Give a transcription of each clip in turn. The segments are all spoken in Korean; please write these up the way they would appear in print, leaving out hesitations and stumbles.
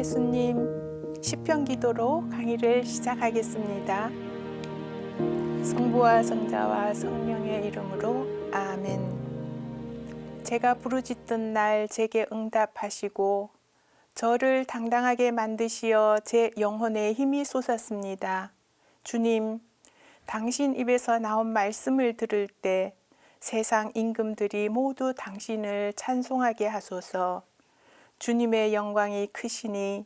예수님 시편 기도로 강의를 시작하겠습니다. 성부와 성자와 성령의 이름으로 아멘. 제가 부르짖던 날 제게 응답하시고 저를 당당하게 만드시어 제 영혼에 힘이 솟았습니다. 주님, 당신 입에서 나온 말씀을 들을 때 세상 임금들이 모두 당신을 찬송하게 하소서. 주님의 영광이 크시니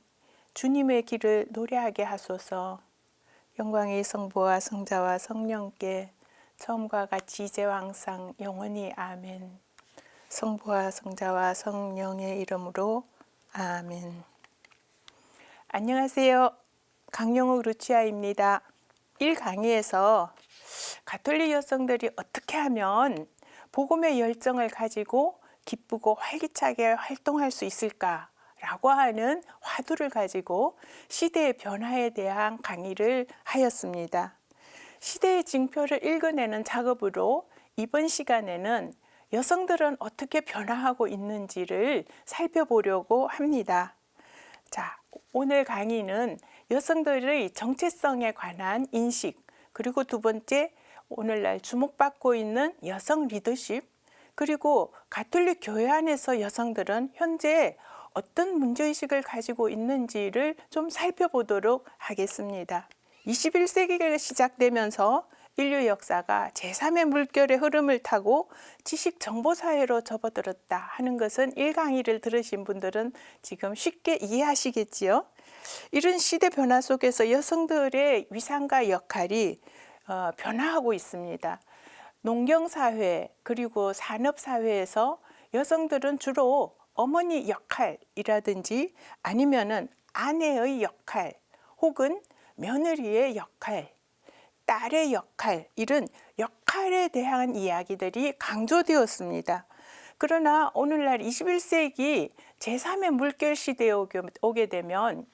주님의 길을 노래하게 하소서. 영광이 성부와 성자와 성령께 처음과 같이 이제와 항상 영원히 아멘. 성부와 성자와 성령의 이름으로 아멘. 안녕하세요. 강영욱 루치아입니다. 1강의에서 가톨릭 여성들이 어떻게 하면 복음의 열정을 가지고 기쁘고 활기차게 활동할 수 있을까라고 하는 화두를 가지고 시대의 변화에 대한 강의를 하였습니다. 시대의 징표를 읽어내는 작업으로 이번 시간에는 여성들은 어떻게 변화하고 있는지를 살펴보려고 합니다. 자, 오늘 강의는 여성들의 정체성에 관한 인식, 그리고 두 번째, 오늘날 주목받고 있는 여성 리더십, 그리고 가톨릭 교회 안에서 여성들은 현재 어떤 문제의식을 가지고 있는지를 좀 살펴보도록 하겠습니다. 21세기가 시작되면서 인류 역사가 제3의 물결의 흐름을 타고 지식 정보 사회로 접어들었다 하는 것은 1강의를 들으신 분들은 지금 쉽게 이해하시겠지요. 이런 시대 변화 속에서 여성들의 위상과 역할이 변화하고 있습니다. 농경사회 그리고 산업사회에서 여성들은 주로 어머니 역할이라든지 아니면은 아내의 역할 혹은 며느리의 역할, 딸의 역할, 이런 역할에 대한 이야기들이 강조되었습니다. 그러나 오늘날 21세기 제3의 물결 시대에 오게 되면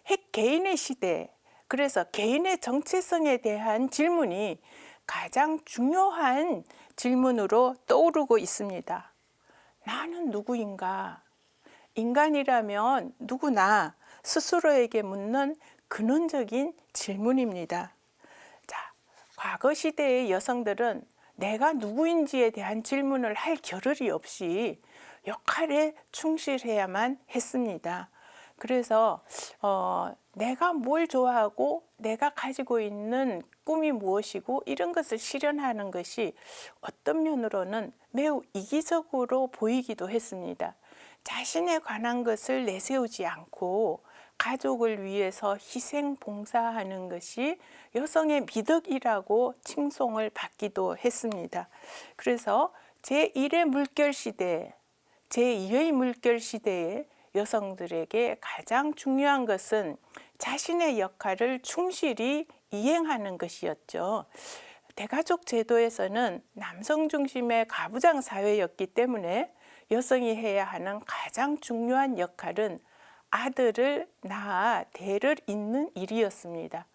핵 개인의 시대, 그래서 개인의 정체성에 대한 질문이 가장 중요한 질문으로 떠오르고 있습니다. 나는 누구인가? 인간이라면 누구나 스스로에게 묻는 근원적인 질문입니다. 자, 과거 시대의 여성들은 내가 누구인지에 대한 질문을 할 겨를이 없이 역할에 충실해야만 했습니다. 그래서 내가 뭘 좋아하고 내가 가지고 있는 꿈이 무엇이고 이런 것을 실현하는 것이 어떤 면으로는 매우 이기적으로 보이기도 했습니다. 자신에 관한 것을 내세우지 않고 가족을 위해서 희생 봉사하는 것이 여성의 미덕이라고 칭송을 받기도 했습니다. 그래서 제1의 물결 시대, 제2의 물결 시대에 여성들에게 가장 중요한 것은 자신의 역할을 충실히 이행하는 것이었죠. 대가족 제도에서는 남성 중심의 가부장 사회였기 때문에 여성이 해야 하는 가장 중요한 역할은 아들을 낳아 대를 잇는 일이었습니다.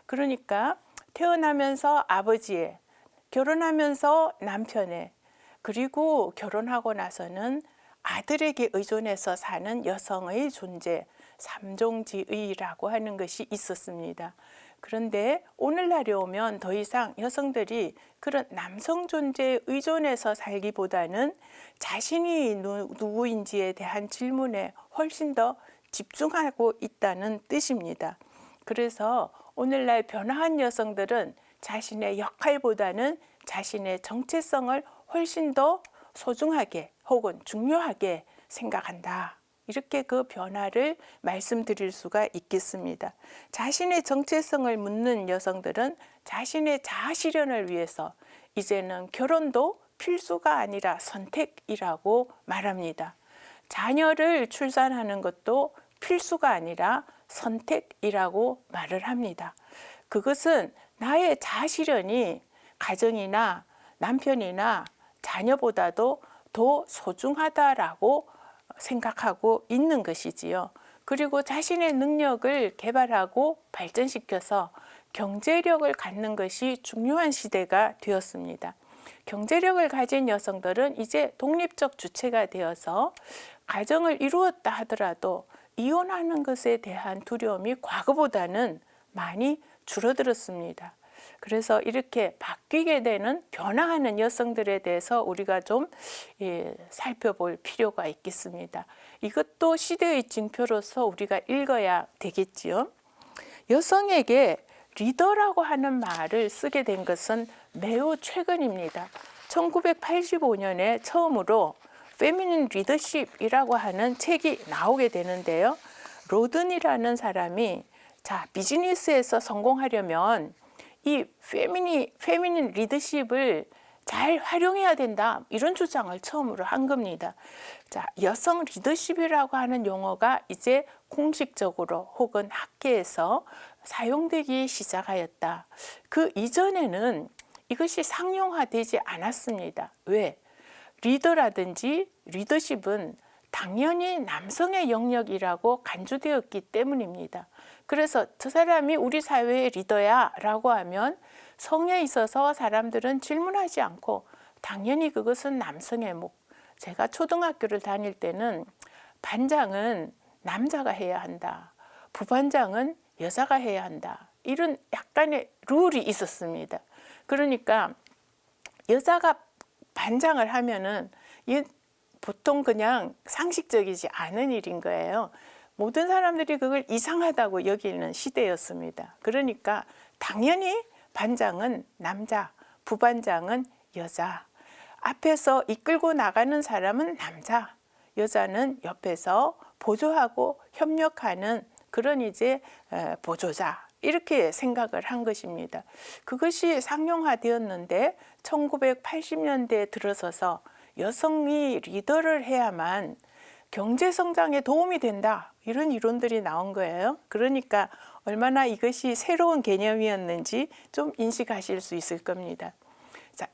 그러니까 태어나면서 아버지의, 결혼하면서 남편의, 그리고 결혼하고 나서는 아들에게 의존해서 사는 여성의 존재, 삼종지의라고 하는 것이 있었습니다. 그런데 오늘날에 오면 더 이상 여성들이 그런 남성 존재에 의존해서 살기보다는 자신이 누구인지에 대한 질문에 훨씬 더 집중하고 있다는 뜻입니다. 그래서 오늘날 변화한 여성들은 자신의 역할보다는 자신의 정체성을 훨씬 더 소중하게 혹은 중요하게 생각한다. 이렇게 그 변화를 말씀드릴 수가 있겠습니다. 자신의 정체성을 묻는 여성들은 자신의 자아 실현을 위해서 이제는 결혼도 필수가 아니라 선택이라고 말합니다. 자녀를 출산하는 것도 필수가 아니라 선택이라고 말을 합니다. 그것은 나의 자아 실현이 가정이나 남편이나 자녀보다도 더 소중하다라고 생각하고 있는 것이지요. 그리고 자신의 능력을 개발하고 발전시켜서 경제력을 갖는 것이 중요한 시대가 되었습니다. 경제력을 가진 여성들은 이제 독립적 주체가 되어서 가정을 이루었다 하더라도 이혼하는 것에 대한 두려움이 과거보다는 많이 줄어들었습니다. 그래서 이렇게 바뀌게 되는 변화하는 여성들에 대해서 우리가 좀 살펴볼 필요가 있겠습니다. 이것도 시대의 징표로서 우리가 읽어야 되겠지요. 여성에게 리더라고 하는 말을 쓰게 된 것은 매우 최근입니다. 1985년에 처음으로 페미닌 리더십이라고 하는 책이 나오게 되는데요. 로든이라는 사람이 비즈니스에서 성공하려면 이 페미닌 리더십을 잘 활용해야 된다, 이런 주장을 처음으로 한 겁니다. 여성 리더십이라고 하는 용어가 이제 공식적으로 혹은 학계에서 사용되기 시작하였다. 그 이전에는 이것이 상용화되지 않았습니다. 왜? 리더라든지 리더십은 당연히 남성의 영역이라고 간주되었기 때문입니다. 그래서 저 사람이 우리 사회의 리더야 라고 하면 성에 있어서 사람들은 질문하지 않고 당연히 그것은 남성의 목. 제가 초등학교를 다닐 때는 반장은 남자가 해야 한다, 부반장은 여자가 해야 한다, 이런 약간의 룰이 있었습니다. 그러니까 여자가 반장을 하면은 보통 그냥 상식적이지 않은 일인 거예요. 모든 사람들이 그걸 이상하다고 여기는 시대였습니다. 그러니까 당연히 반장은 남자, 부반장은 여자, 앞에서 이끌고 나가는 사람은 남자, 여자는 옆에서 보조하고 협력하는 그런 이제 보조자, 이렇게 생각을 한 것입니다. 그것이 상용화되었는데 1980년대에 들어서서 여성이 리더를 해야만 경제 성장에 도움이 된다, 이런 이론들이 나온 거예요. 그러니까 얼마나 이것이 새로운 개념이었는지 좀 인식하실 수 있을 겁니다.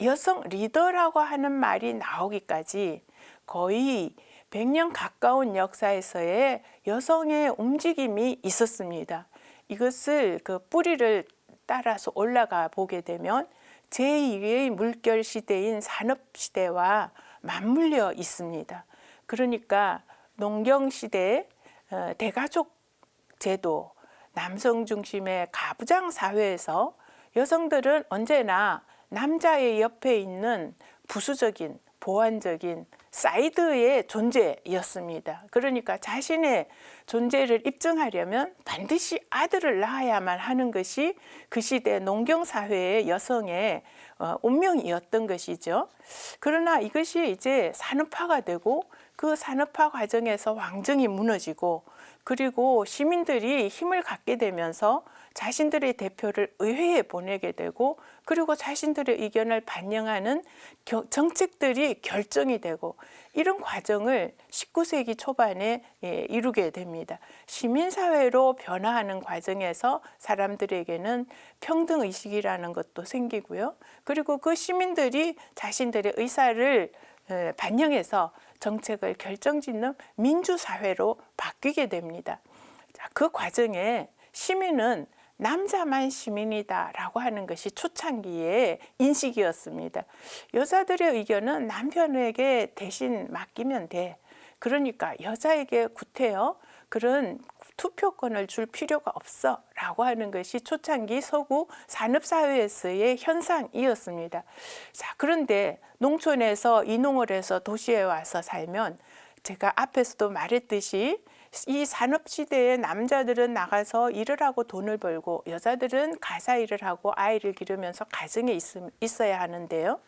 여성 리더라고 하는 말이 나오기까지 거의 100년 가까운 역사에서의 여성의 움직임이 있었습니다. 이것을 그 뿌리를 따라서 올라가 보게 되면 제2의 물결 시대인 산업 시대와 맞물려 있습니다. 그러니까 농경 시대, 대가족 제도, 남성 중심의 가부장 사회에서 여성들은 언제나 남자의 옆에 있는 부수적인, 보완적인 사이드의 존재였습니다. 그러니까 자신의 존재를 입증하려면 반드시 아들을 낳아야만 하는 것이 그 시대 농경사회의 여성의 운명이었던 것이죠. 그러나 이것이 이제 산업화가 되고 그 산업화 과정에서 왕정이 무너지고 그리고 시민들이 힘을 갖게 되면서 자신들의 대표를 의회에 보내게 되고 그리고 자신들의 의견을 반영하는 정책들이 결정이 되고 이런 과정을 19세기 초반에 이루게 됩니다. 시민사회로 변화하는 과정에서 사람들에게는 평등의식이라는 것도 생기고요. 그리고 그 시민들이 자신들의 의사를 반영해서 정책을 결정짓는 민주사회로 바뀌게 됩니다. 그 과정에 시민은 남자만 시민이다라고 하는 것이 초창기의 인식이었습니다. 여자들의 의견은 남편에게 대신 맡기면 돼. 그러니까 여자에게 구태여 그런 투표권을 줄 필요가 없어 라고 하는 것이 초창기 서구 산업사회에서의 현상이었습니다. 그런데 농촌에서 이농을 해서 도시에 와서 살면 제가 앞에서도 말했듯이 이 산업시대에 남자들은 나가서 일을 하고 돈을 벌고 여자들은 가사 일을 하고 아이를 기르면서 가정에 있어야 하는데요.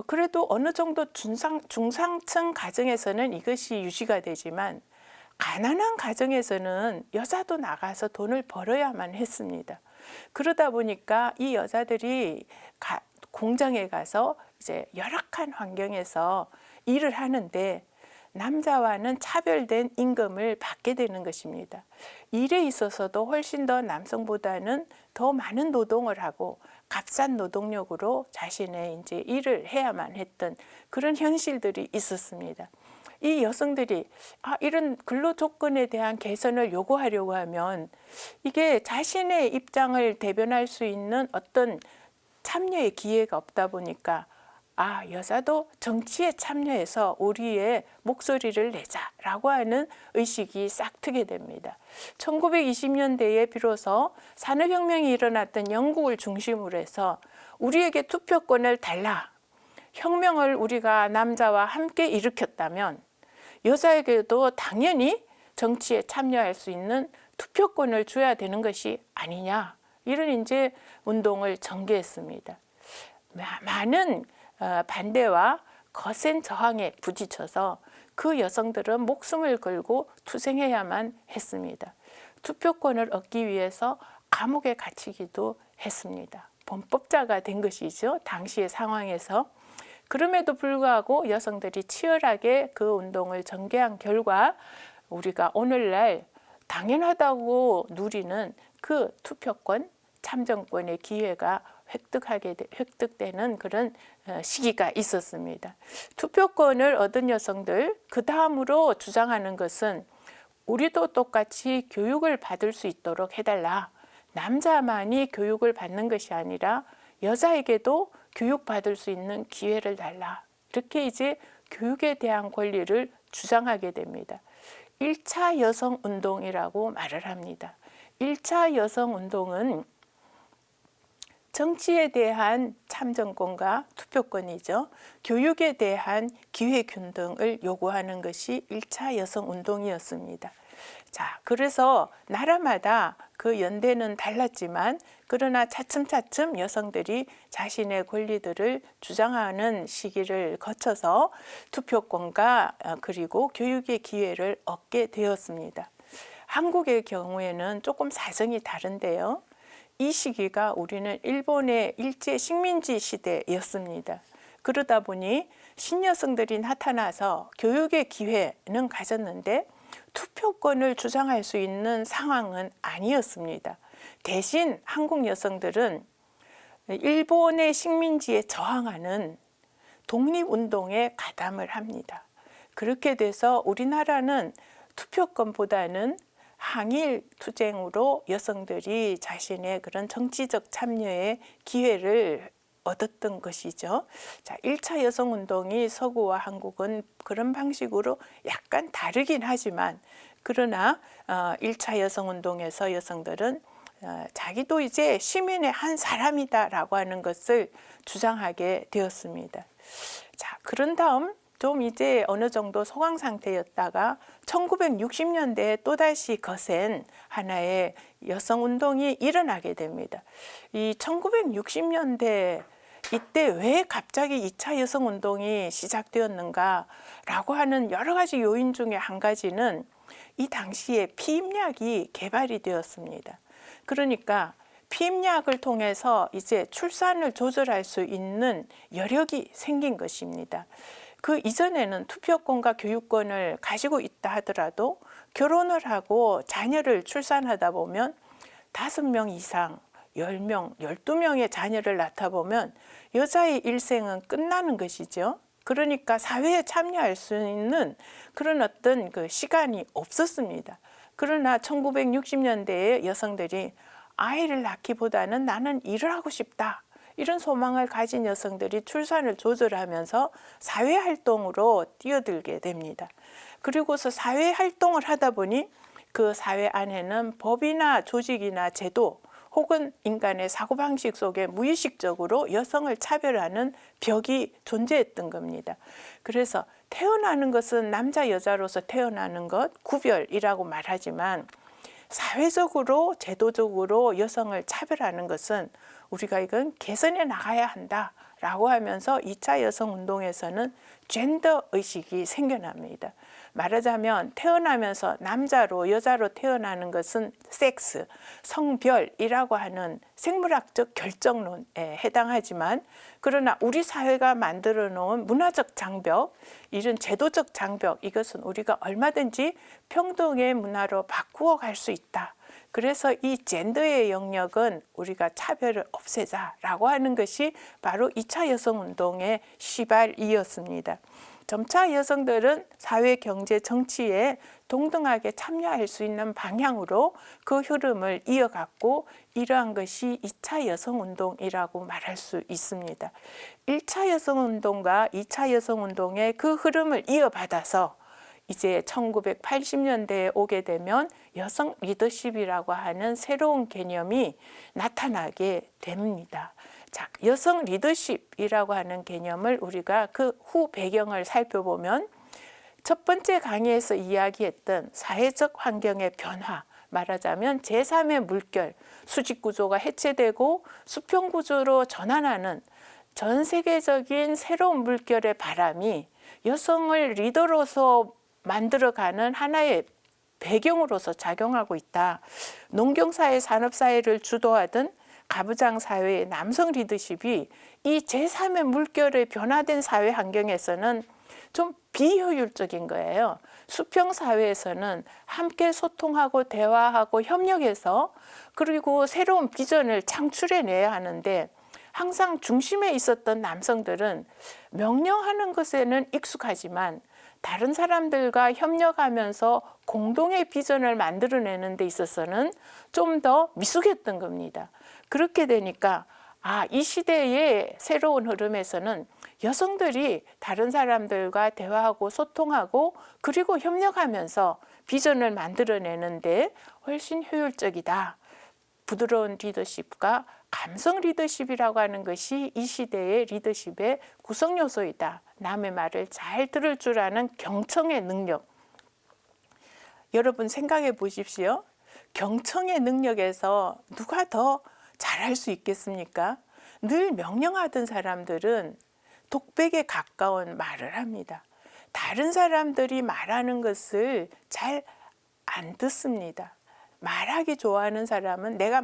그래도 어느 정도 중상층 가정에서는 이것이 유지가 되지만 가난한 가정에서는 여자도 나가서 돈을 벌어야만 했습니다. 그러다 보니까 이 여자들이 공장에 가서 이제 열악한 환경에서 일을 하는데 남자와는 차별된 임금을 받게 되는 것입니다. 일에 있어서도 훨씬 더 남성보다는 더 많은 노동을 하고 값싼 노동력으로 자신의 이제 일을 해야만 했던 그런 현실들이 있었습니다. 이 여성들이 이런 근로 조건에 대한 개선을 요구하려고 하면 이게 자신의 입장을 대변할 수 있는 어떤 참여의 기회가 없다 보니까 여자도 정치에 참여해서 우리의 목소리를 내자라고 하는 의식이 싹트게 됩니다. 1920년대에 비로소 산업혁명이 일어났던 영국을 중심으로 해서 우리에게 투표권을 달라. 혁명을 우리가 남자와 함께 일으켰다면 여자에게도 당연히 정치에 참여할 수 있는 투표권을 줘야 되는 것이 아니냐. 이런 이제 운동을 전개했습니다. 많은 반대와 거센 저항에 부딪혀서 그 여성들은 목숨을 걸고 투쟁해야만 했습니다. 투표권을 얻기 위해서 감옥에 갇히기도 했습니다. 범법자가 된 것이죠. 당시의 상황에서. 그럼에도 불구하고 여성들이 치열하게 그 운동을 전개한 결과 우리가 오늘날 당연하다고 누리는 그 투표권, 참정권의 기회가 획득되는 그런 시기가 있었습니다. 투표권을 얻은 여성들, 그 다음으로 주장하는 것은 우리도 똑같이 교육을 받을 수 있도록 해달라. 남자만이 교육을 받는 것이 아니라 여자에게도 교육받을 수 있는 기회를 달라. 이렇게 이제 교육에 대한 권리를 주장하게 됩니다. 1차 여성운동이라고 말을 합니다. 1차 여성운동은 정치에 대한 참정권과 투표권이죠. 교육에 대한 기회균등을 요구하는 것이 1차 여성운동이었습니다. 자, 그래서 나라마다 그 연대는 달랐지만 그러나 차츰차츰 여성들이 자신의 권리들을 주장하는 시기를 거쳐서 투표권과 그리고 교육의 기회를 얻게 되었습니다. 한국의 경우에는 조금 사정이 다른데요. 이 시기가 우리는 일본의 일제 식민지 시대였습니다. 그러다 보니 신여성들이 나타나서 교육의 기회는 가졌는데 투표권을 주장할 수 있는 상황은 아니었습니다. 대신 한국 여성들은 일본의 식민지에 저항하는 독립운동에 가담을 합니다. 그렇게 돼서 우리나라는 투표권보다는 항일 투쟁으로 여성들이 자신의 그런 정치적 참여의 기회를 얻었던 것이죠. 자, 1차 여성운동이 서구와 한국은 그런 방식으로 약간 다르긴 하지만 그러나 1차 여성운동에서 여성들은 자기도 이제 시민의 한 사람이다라고 하는 것을 주장하게 되었습니다. 자, 그런 다음 좀 이제 어느 정도 소강 상태였다가 1960년대에 또다시 거센 하나의 여성운동이 일어나게 됩니다. 이 1960년대 이때 왜 갑자기 2차 여성운동이 시작되었는가라고 하는 여러 가지 요인 중에 한 가지는 이 당시에 피임약이 개발이 되었습니다. 그러니까 피임약을 통해서 이제 출산을 조절할 수 있는 여력이 생긴 것입니다. 그 이전에는 투표권과 교육권을 가지고 있다 하더라도 결혼을 하고 자녀를 출산하다 보면 5명 이상, 10명, 12명의 자녀를 낳다 보면 여자의 일생은 끝나는 것이죠. 그러니까 사회에 참여할 수 있는 그런 어떤 그 시간이 없었습니다. 그러나 1960년대에 여성들이 아이를 낳기보다는 나는 일을 하고 싶다. 이런 소망을 가진 여성들이 출산을 조절하면서 사회활동으로 뛰어들게 됩니다. 그리고서 사회활동을 하다 보니 그 사회 안에는 법이나 조직이나 제도 혹은 인간의 사고방식 속에 무의식적으로 여성을 차별하는 벽이 존재했던 겁니다. 그래서 태어나는 것은 남자 여자로서 태어나는 것 구별이라고 말하지만 사회적으로 제도적으로 여성을 차별하는 것은 우리가 이건 개선해 나가야 한다라고 하면서 2차 여성운동에서는 젠더 의식이 생겨납니다. 말하자면 태어나면서 남자로 여자로 태어나는 것은 섹스, 성별이라고 하는 생물학적 결정론에 해당하지만 그러나 우리 사회가 만들어 놓은 문화적 장벽, 이런 제도적 장벽, 이것은 우리가 얼마든지 평등의 문화로 바꾸어 갈 수 있다. 그래서 이 젠더의 영역은 우리가 차별을 없애자라고 하는 것이 바로 2차 여성운동의 시발이었습니다. 점차 여성들은 사회, 경제, 정치에 동등하게 참여할 수 있는 방향으로 그 흐름을 이어갔고 이러한 것이 2차 여성운동이라고 말할 수 있습니다. 1차 여성운동과 2차 여성운동의 그 흐름을 이어받아서 이제 1980년대에 오게 되면 여성 리더십이라고 하는 새로운 개념이 나타나게 됩니다. 자, 여성 리더십이라고 하는 개념을 우리가 그 후 배경을 살펴보면 첫 번째 강의에서 이야기했던 사회적 환경의 변화, 말하자면 제3의 물결, 수직 구조가 해체되고 수평 구조로 전환하는 전 세계적인 새로운 물결의 바람이 여성을 리더로서 만들어가는 하나의 배경으로서 작용하고 있다. 농경사회, 산업사회를 주도하던 가부장 사회의 남성 리더십이 이 제3의 물결의 변화된 사회 환경에서는 좀 비효율적인 거예요. 수평사회에서는 함께 소통하고 대화하고 협력해서 그리고 새로운 비전을 창출해내야 하는데 항상 중심에 있었던 남성들은 명령하는 것에는 익숙하지만 다른 사람들과 협력하면서 공동의 비전을 만들어내는 데 있어서는 좀 더 미숙했던 겁니다. 그렇게 되니까 이 시대의 새로운 흐름에서는 여성들이 다른 사람들과 대화하고 소통하고 그리고 협력하면서 비전을 만들어내는데 훨씬 효율적이다. 부드러운 리더십과 감성 리더십이라고 하는 것이 이 시대의 리더십의 구성 요소이다. 남의 말을 잘 들을 줄 아는 경청의 능력. 여러분 생각해 보십시오. 경청의 능력에서 누가 더 잘할 수 있겠습니까? 늘 명령하던 사람들은 독백에 가까운 말을 합니다. 다른 사람들이 말하는 것을 잘 안 듣습니다. 말하기 좋아하는 사람은 내가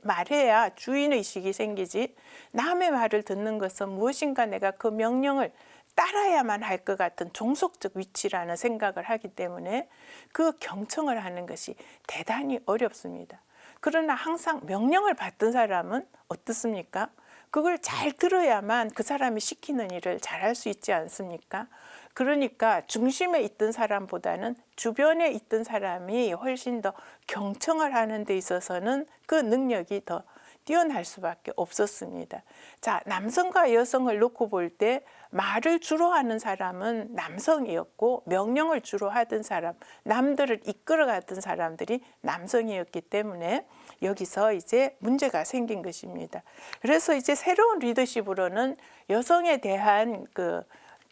말해야 주인의식이 생기지 남의 말을 듣는 것은 무엇인가 내가 그 명령을 따라야만 할 것 같은 종속적 위치라는 생각을 하기 때문에 그 경청을 하는 것이 대단히 어렵습니다. 그러나 항상 명령을 받던 사람은 어떻습니까? 그걸 잘 들어야만 그 사람이 시키는 일을 잘할 수 있지 않습니까? 그러니까 중심에 있던 사람보다는 주변에 있던 사람이 훨씬 더 경청을 하는 데 있어서는 그 능력이 더 뛰어날 수밖에 없었습니다. 자, 남성과 여성을 놓고 볼 때 말을 주로 하는 사람은 남성이었고 명령을 주로 하던 사람, 남들을 이끌어가던 사람들이 남성이었기 때문에 여기서 이제 문제가 생긴 것입니다. 그래서 이제 새로운 리더십으로는 여성에 대한 그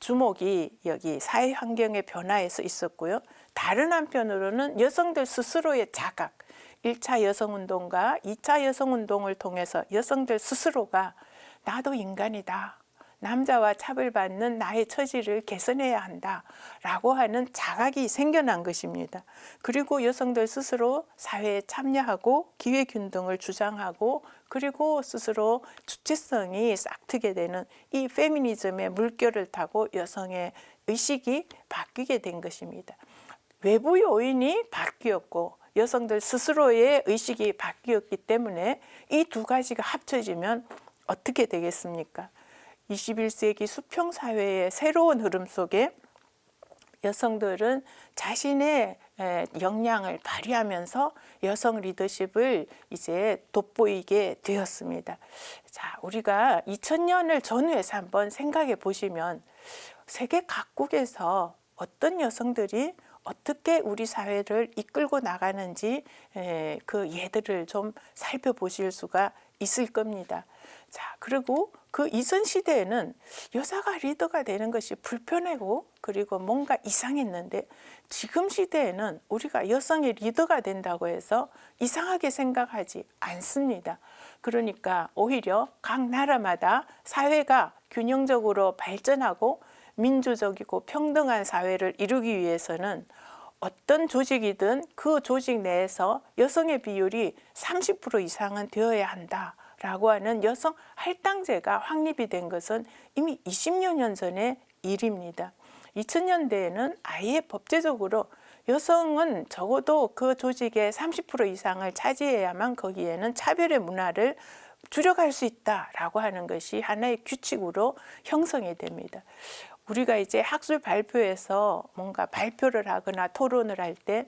주목이 여기 사회 환경의 변화에서 있었고요. 다른 한편으로는 여성들 스스로의 자각, 1차 여성운동과 2차 여성운동을 통해서 여성들 스스로가 나도 인간이다. 남자와 차별받는 나의 처지를 개선해야 한다라고 하는 자각이 생겨난 것입니다. 그리고 여성들 스스로 사회에 참여하고 기회균등을 주장하고 그리고 스스로 주체성이 싹트게 되는 이 페미니즘의 물결을 타고 여성의 의식이 바뀌게 된 것입니다. 외부 요인이 바뀌었고 여성들 스스로의 의식이 바뀌었기 때문에 이 두 가지가 합쳐지면 어떻게 되겠습니까? 21세기 수평사회의 새로운 흐름 속에 여성들은 자신의 역량을 발휘하면서 여성 리더십을 이제 돋보이게 되었습니다. 자, 우리가 2000년을 전후해서 한번 생각해 보시면 세계 각국에서 어떤 여성들이 어떻게 우리 사회를 이끌고 나가는지 그 예들을 좀 살펴보실 수가 있을 겁니다. 자, 그리고 그 이전 시대에는 여자가 리더가 되는 것이 불편하고 그리고 뭔가 이상했는데 지금 시대에는 우리가 여성이 리더가 된다고 해서 이상하게 생각하지 않습니다. 그러니까 오히려 각 나라마다 사회가 균형적으로 발전하고 민주적이고 평등한 사회를 이루기 위해서는 어떤 조직이든 그 조직 내에서 여성의 비율이 30% 이상은 되어야 한다라고 하는 여성 할당제가 확립이 된 것은 이미 20여 년 전의 일입니다. 2000년대에는 아예 법제적으로 여성은 적어도 그 조직의 30% 이상을 차지해야만 거기에는 차별의 문화를 줄여갈 수 있다라고 하는 것이 하나의 규칙으로 형성이 됩니다. 우리가 이제 학술 발표에서 뭔가 발표를 하거나 토론을 할 때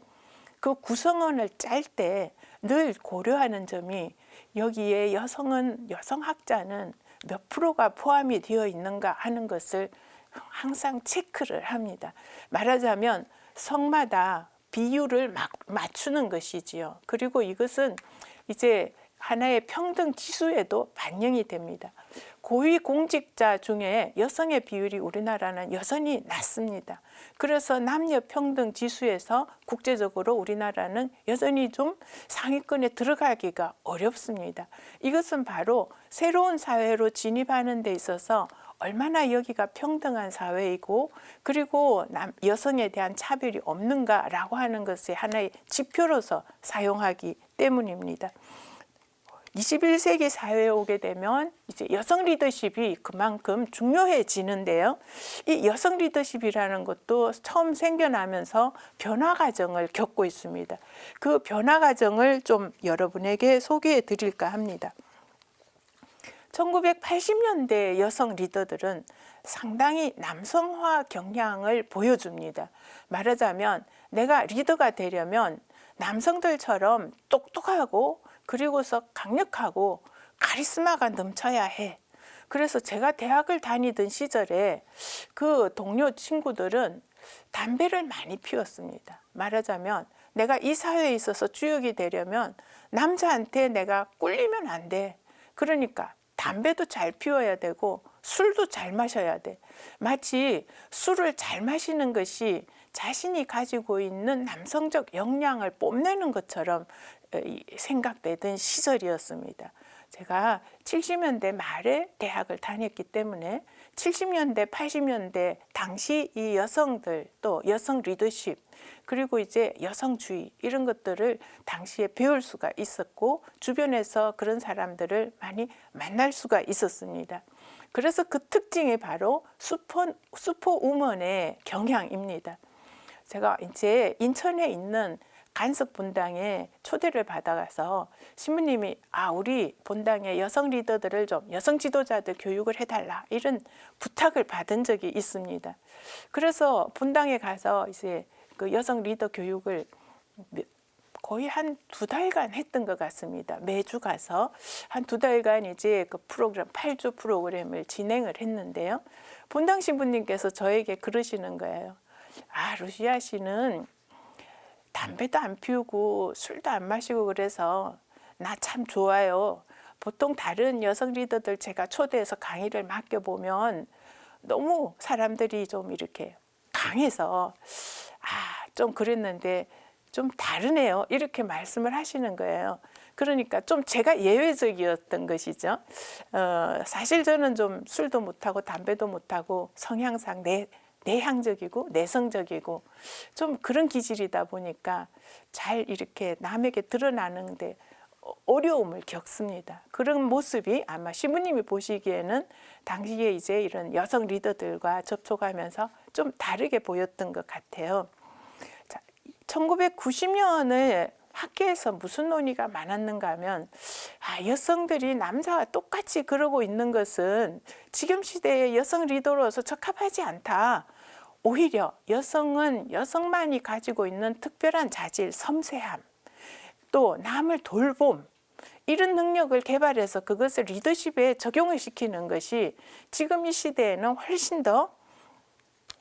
그 구성원을 짤 때 늘 고려하는 점이 여기에 여성학자는 몇 프로가 포함이 되어 있는가 하는 것을 항상 체크를 합니다. 말하자면 성마다 비율을 맞추는 것이지요. 그리고 이것은 이제 하나의 평등 지수에도 반영이 됩니다. 고위공직자 중에 여성의 비율이 우리나라는 여전히 낮습니다. 그래서 남녀 평등 지수에서 국제적으로 우리나라는 여전히 좀 상위권에 들어가기가 어렵습니다. 이것은 바로 새로운 사회로 진입하는 데 있어서 얼마나 여기가 평등한 사회이고 그리고 여성에 대한 차별이 없는가라고 하는 것의 하나의 지표로서 사용하기 때문입니다. 21세기 사회에 오게 되면 이제 여성 리더십이 그만큼 중요해지는데요. 이 여성 리더십이라는 것도 처음 생겨나면서 변화 과정을 겪고 있습니다. 그 변화 과정을 좀 여러분에게 소개해 드릴까 합니다. 1980년대 여성 리더들은 상당히 남성화 경향을 보여줍니다. 말하자면 내가 리더가 되려면 남성들처럼 똑똑하고 그리고서 강력하고 카리스마가 넘쳐야 해. 그래서 제가 대학을 다니던 시절에 그 동료 친구들은 담배를 많이 피웠습니다. 말하자면 내가 이 사회에 있어서 주역이 되려면 남자한테 내가 꿀리면 안 돼. 그러니까 담배도 잘 피워야 되고 술도 잘 마셔야 돼. 마치 술을 잘 마시는 것이 자신이 가지고 있는 남성적 역량을 뽐내는 것처럼 생각되던 시절이었습니다. 제가 70년대 말에 대학을 다녔기 때문에 70년대, 80년대 당시 이 여성들 또 여성 리더십 그리고 이제 여성주의 이런 것들을 당시에 배울 수가 있었고 주변에서 그런 사람들을 많이 만날 수가 있었습니다. 그래서 그 특징이 바로 슈퍼우먼의 경향입니다. 제가 이제 인천에 있는 간석 본당에 초대를 받아가서 신부님이 우리 본당의 여성 리더들을 좀 여성 지도자들 교육을 해달라 이런 부탁을 받은 적이 있습니다. 그래서 본당에 가서 이제 그 여성 리더 교육을 거의 한 2달간 했던 것 같습니다. 매주 가서 한 2달간 이제 그 프로그램 8주 프로그램을 진행을 했는데요. 본당 신부님께서 저에게 그러시는 거예요. 루시아 씨는 담배도 안 피우고 술도 안 마시고 그래서 나 참 좋아요. 보통 다른 여성 리더들 제가 초대해서 강의를 맡겨보면 너무 사람들이 좀 이렇게 강해서 좀 그랬는데 좀 다르네요. 이렇게 말씀을 하시는 거예요. 그러니까 좀 제가 예외적이었던 것이죠. 사실 저는 좀 술도 못하고 담배도 못하고 성향상 내향적이고 내성적이고 좀 그런 기질이다 보니까 잘 이렇게 남에게 드러나는데 어려움을 겪습니다. 그런 모습이 아마 신부님이 보시기에는 당시에 이제 이런 여성 리더들과 접촉하면서 좀 다르게 보였던 것 같아요. 1990년에 학계에서 무슨 논의가 많았는가 하면 여성들이 남자와 똑같이 그러고 있는 것은 지금 시대의 여성 리더로서 적합하지 않다. 오히려 여성은 여성만이 가지고 있는 특별한 자질, 섬세함, 또 남을 돌봄 이런 능력을 개발해서 그것을 리더십에 적용을 시키는 것이 지금 이 시대에는 훨씬 더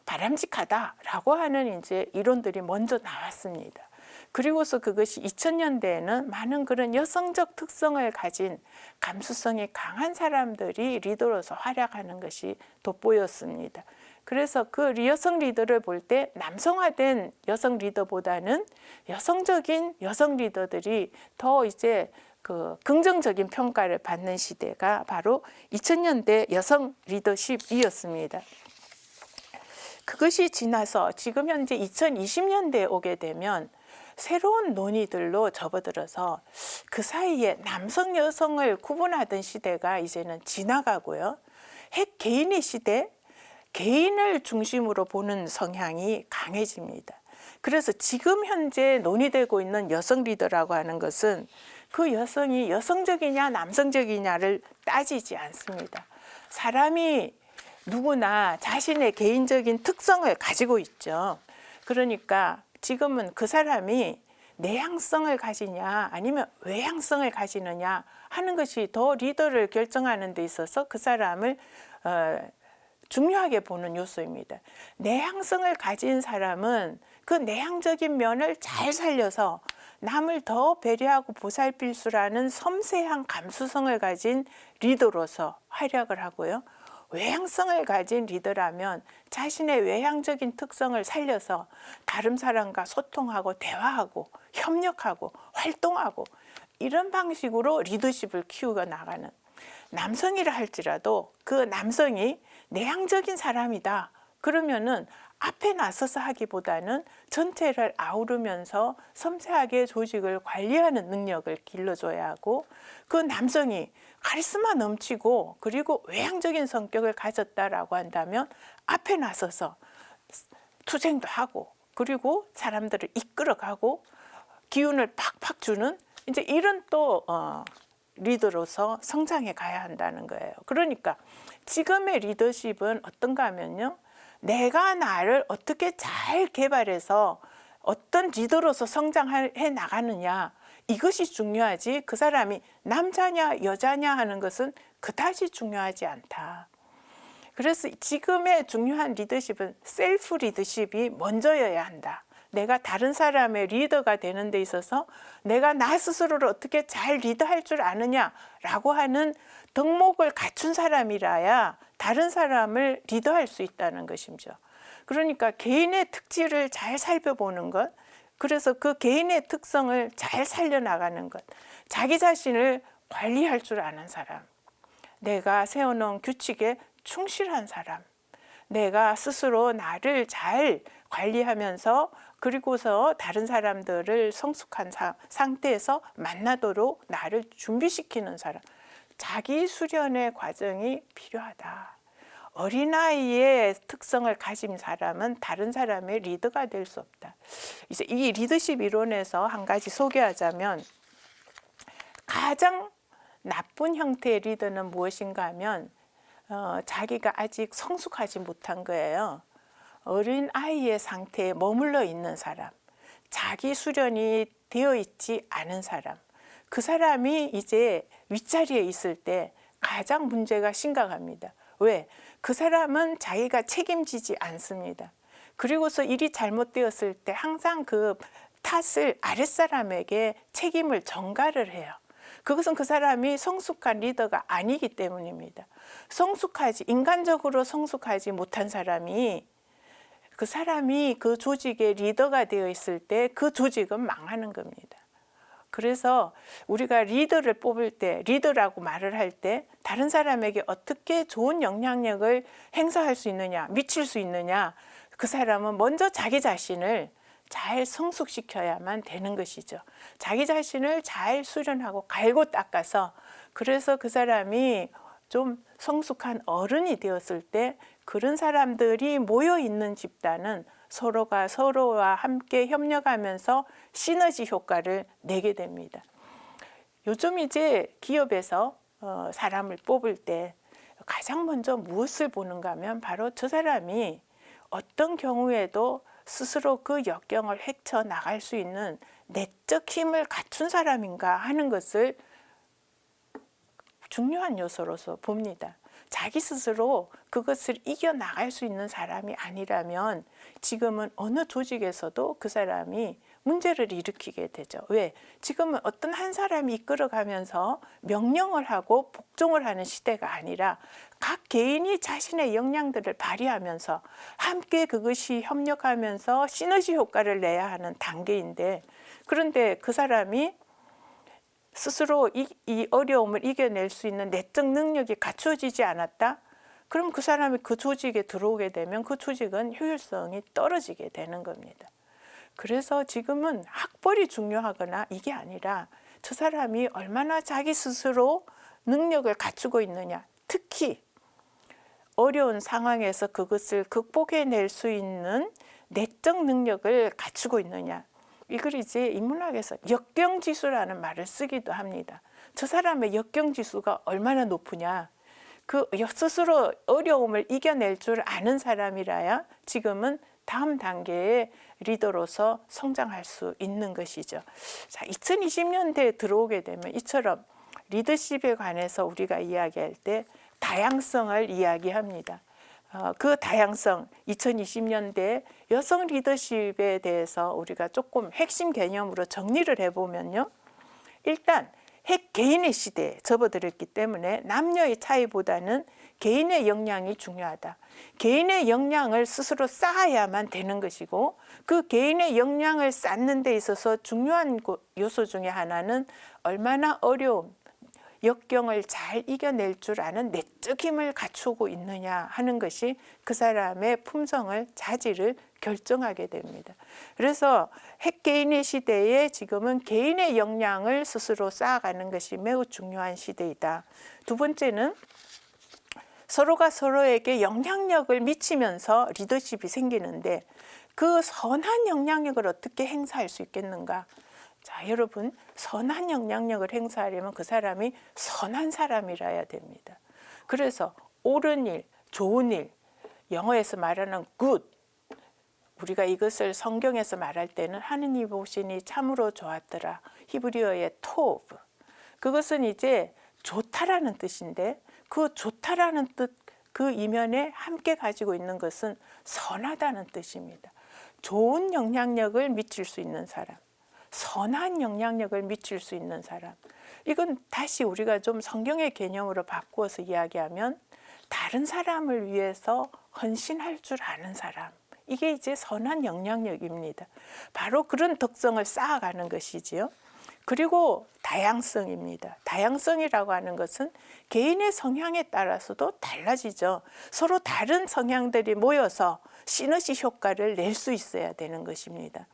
바람직하다라고 하는 이제 이론들이 먼저 나왔습니다. 그리고서 그것이 2000년대에는 많은 그런 여성적 특성을 가진 감수성이 강한 사람들이 리더로서 활약하는 것이 돋보였습니다. 그래서 그 여성 리더를 볼 때 남성화된 여성 리더보다는 여성적인 여성 리더들이 더 이제 그 긍정적인 평가를 받는 시대가 바로 2000년대 여성 리더십이었습니다. 그것이 지나서 지금 현재 2020년대에 오게 되면 새로운 논의들로 접어들어서 그 사이에 남성 여성을 구분하던 시대가 이제는 지나가고요. 개인의 시대, 개인을 중심으로 보는 성향이 강해집니다. 그래서 지금 현재 논의되고 있는 여성 리더라고 하는 것은 그 여성이 여성적이냐 남성적이냐를 따지지 않습니다. 사람이 누구나 자신의 개인적인 특성을 가지고 있죠. 그러니까 지금은 그 사람이 내향성을 가지냐 아니면 외향성을 가지느냐 하는 것이 더 리더를 결정하는 데 있어서 그 사람을 중요하게 보는 요소입니다. 내향성을 가진 사람은 그 내향적인 면을 잘 살려서 남을 더 배려하고 보살필 줄 아는 섬세한 감수성을 가진 리더로서 활약을 하고요. 외향성을 가진 리더라면 자신의 외향적인 특성을 살려서 다른 사람과 소통하고 대화하고 협력하고 활동하고 이런 방식으로 리더십을 키우고 나가는, 남성이라 할지라도 그 남성이 내향적인 사람이다 그러면은 앞에 나서서 하기보다는 전체를 아우르면서 섬세하게 조직을 관리하는 능력을 길러줘야 하고, 그 남성이 카리스마 넘치고 그리고 외향적인 성격을 가졌다라고 한다면 앞에 나서서 투쟁도 하고 그리고 사람들을 이끌어가고 기운을 팍팍 주는 이제 이런 또 리더로서 성장해 가야 한다는 거예요. 그러니까 지금의 리더십은 어떤가 하면요, 내가 나를 어떻게 잘 개발해서 어떤 리더로서 성장해 나가느냐 이것이 중요하지, 그 사람이 남자냐 여자냐 하는 것은 그다지 중요하지 않다. 그래서 지금의 중요한 리더십은 셀프 리더십이 먼저여야 한다. 내가 다른 사람의 리더가 되는 데 있어서 내가 나 스스로를 어떻게 잘 리드할 줄 아느냐라고 하는 덕목을 갖춘 사람이라야 다른 사람을 리더할 수 있다는 것이죠. 그러니까 개인의 특질을 잘 살펴보는 것, 그래서 그 개인의 특성을 잘 살려나가는 것, 자기 자신을 관리할 줄 아는 사람, 내가 세워놓은 규칙에 충실한 사람, 내가 스스로 나를 잘 관리하면서 그리고서 다른 사람들을 성숙한 상태에서 만나도록 나를 준비시키는 사람, 자기 수련의 과정이 필요하다. 어린아이의 특성을 가진 사람은 다른 사람의 리더가 될 수 없다. 이제 이 리더십 이론에서 한 가지 소개하자면, 가장 나쁜 형태의 리더는 무엇인가 하면 자기가 아직 성숙하지 못한 거예요. 어린아이의 상태에 머물러 있는 사람, 자기 수련이 되어 있지 않은 사람, 그 사람이 이제 윗자리에 있을 때 가장 문제가 심각합니다. 왜? 그 사람은 자기가 책임지지 않습니다. 그리고서 일이 잘못되었을 때 항상 그 탓을 아랫사람에게 책임을 전가를 해요. 그것은 그 사람이 성숙한 리더가 아니기 때문입니다. 인간적으로 성숙하지 못한 사람이, 그 사람이 그 조직의 리더가 되어 있을 때 그 조직은 망하는 겁니다. 그래서 우리가 리더를 뽑을 때, 리더라고 말을 할 때 다른 사람에게 어떻게 좋은 영향력을 행사할 수 있느냐, 미칠 수 있느냐, 그 사람은 먼저 자기 자신을 잘 성숙시켜야만 되는 것이죠. 자기 자신을 잘 수련하고 갈고 닦아서, 그래서 그 사람이 좀 성숙한 어른이 되었을 때 그런 사람들이 모여 있는 집단은 서로가 서로와 함께 협력하면서 시너지 효과를 내게 됩니다. 요즘 이제 기업에서 사람을 뽑을 때 가장 먼저 무엇을 보는가 하면 바로 저 사람이 어떤 경우에도 스스로 그 역경을 헤쳐나갈 수 있는 내적 힘을 갖춘 사람인가 하는 것을 중요한 요소로서 봅니다. 자기 스스로 그것을 이겨나갈 수 있는 사람이 아니라면 지금은 어느 조직에서도 그 사람이 문제를 일으키게 되죠. 왜? 지금은 어떤 한 사람이 이끌어가면서 명령을 하고 복종을 하는 시대가 아니라 각 개인이 자신의 역량들을 발휘하면서 함께 그것이 협력하면서 시너지 효과를 내야 하는 단계인데, 그런데 그 사람이 스스로 이 어려움을 이겨낼 수 있는 내적 능력이 갖춰지지 않았다? 그럼 그 사람이 그 조직에 들어오게 되면 그 조직은 효율성이 떨어지게 되는 겁니다. 그래서 지금은 학벌이 중요하거나 이게 아니라 저 사람이 얼마나 자기 스스로 능력을 갖추고 있느냐, 특히 어려운 상황에서 그것을 극복해낼 수 있는 내적 능력을 갖추고 있느냐, 이걸 이제 인문학에서 역경지수라는 말을 쓰기도 합니다. 저 사람의 역경지수가 얼마나 높으냐, 그 스스로 어려움을 이겨낼 줄 아는 사람이라야 지금은 다음 단계의 리더로서 성장할 수 있는 것이죠. 자, 2020년대에 들어오게 되면 이처럼 리더십에 관해서 우리가 이야기할 때 다양성을 이야기합니다. 그 다양성, 2020년대 여성 리더십에 대해서 우리가 조금 핵심 개념으로 정리를 해보면요. 일단 개인의 시대에 접어들었기 때문에 남녀의 차이보다는 개인의 역량이 중요하다. 개인의 역량을 스스로 쌓아야만 되는 것이고 그 개인의 역량을 쌓는 데 있어서 중요한 요소 중에 하나는 얼마나 어려움, 역경을 잘 이겨낼 줄 아는 내적 힘을 갖추고 있느냐 하는 것이 그 사람의 품성을, 자질을 결정하게 됩니다. 그래서 핵개인의 시대에 지금은 개인의 역량을 스스로 쌓아가는 것이 매우 중요한 시대이다. 두 번째는 서로가 서로에게 영향력을 미치면서 리더십이 생기는데 그 선한 영향력을 어떻게 행사할 수 있겠는가? 자, 여러분, 선한 영향력을 행사하려면 그 사람이 선한 사람이라야 됩니다. 그래서 옳은 일, 좋은 일, 영어에서 말하는 good, 우리가 이것을 성경에서 말할 때는 하느님 보시니 참으로 좋았더라. 히브리어의 토브. 그것은 이제 좋다라는 뜻인데 그 좋다라는 뜻, 그 이면에 함께 가지고 있는 것은 선하다는 뜻입니다. 좋은 영향력을 미칠 수 있는 사람, 선한 영향력을 미칠 수 있는 사람. 이건 다시 우리가 좀 성경의 개념으로 바꾸어서 이야기하면 다른 사람을 위해서 헌신할 줄 아는 사람. 이게 이제 선한 영향력입니다. 바로 그런 특성을 쌓아가는 것이지요. 그리고 다양성입니다. 다양성이라고 하는 것은 개인의 성향에 따라서도 달라지죠. 서로 다른 성향들이 모여서 시너지 효과를 낼 수 있어야 되는 것입니다.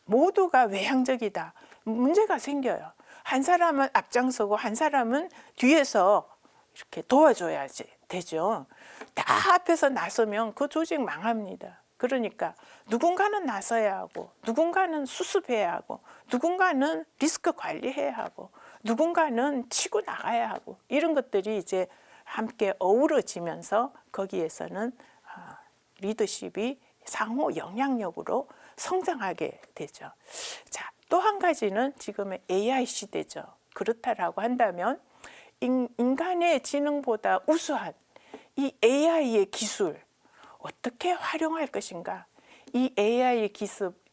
모두가 외향적이다. 문제가 생겨요. 한 사람은 앞장서고 한 사람은 뒤에서 이렇게 도와줘야지 되죠. 다 앞에서 나서면 그 조직 망합니다. 그러니까 누군가는 나서야 하고 누군가는 수습해야 하고 누군가는 리스크 관리해야 하고 누군가는 치고 나가야 하고 이런 것들이 이제 함께 어우러지면서 거기에서는 리더십이 상호 영향력으로 성장하게 되죠. 자, 또 한 가지는 지금의 AI 시대죠. 그렇다라고 한다면 인간의 지능보다 우수한 이 AI의 기술 어떻게 활용할 것인가? 이 AI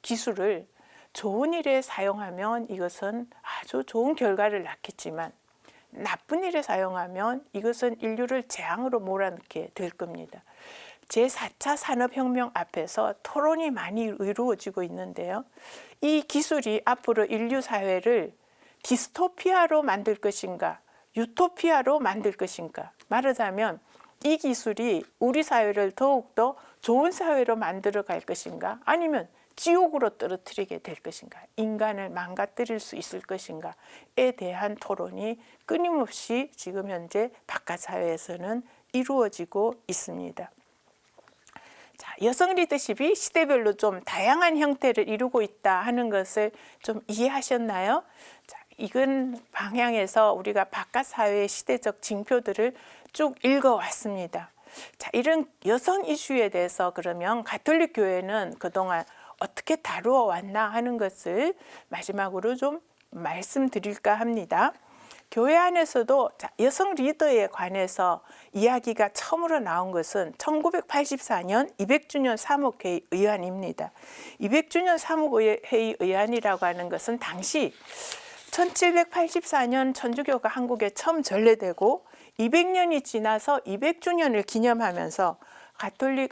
기술을 좋은 일에 사용하면 이것은 아주 좋은 결과를 낳겠지만 나쁜 일에 사용하면 이것은 인류를 재앙으로 몰아넣게 될 겁니다. 제4차 산업혁명 앞에서 토론이 많이 이루어지고 있는데요. 이 기술이 앞으로 인류 사회를 디스토피아로 만들 것인가, 유토피아로 만들 것인가. 말하자면 이 기술이 우리 사회를 더욱더 좋은 사회로 만들어 갈 것인가, 아니면 지옥으로 떨어뜨리게 될 것인가, 인간을 망가뜨릴 수 있을 것인가에 대한 토론이 끊임없이 지금 현재 바깥 사회에서는 이루어지고 있습니다. 자, 여성 리더십이 시대별로 좀 다양한 형태를 이루고 있다 하는 것을 좀 이해하셨나요? 자, 이건 방향에서 우리가 바깥 사회의 시대적 징표들을 쭉 읽어왔습니다. 자, 이런 여성 이슈에 대해서 그러면 가톨릭 교회는 그동안 어떻게 다루어 왔나 하는 것을 마지막으로 좀 말씀드릴까 합니다. 교회 안에서도 여성 리더에 관해서 이야기가 처음으로 나온 것은 1984년 200주년 사목회의 의안입니다. 200주년 사목회의 의안이라고 하는 것은 당시 1784년 천주교가 한국에 처음 전래되고 200년이 지나서 200주년을 기념하면서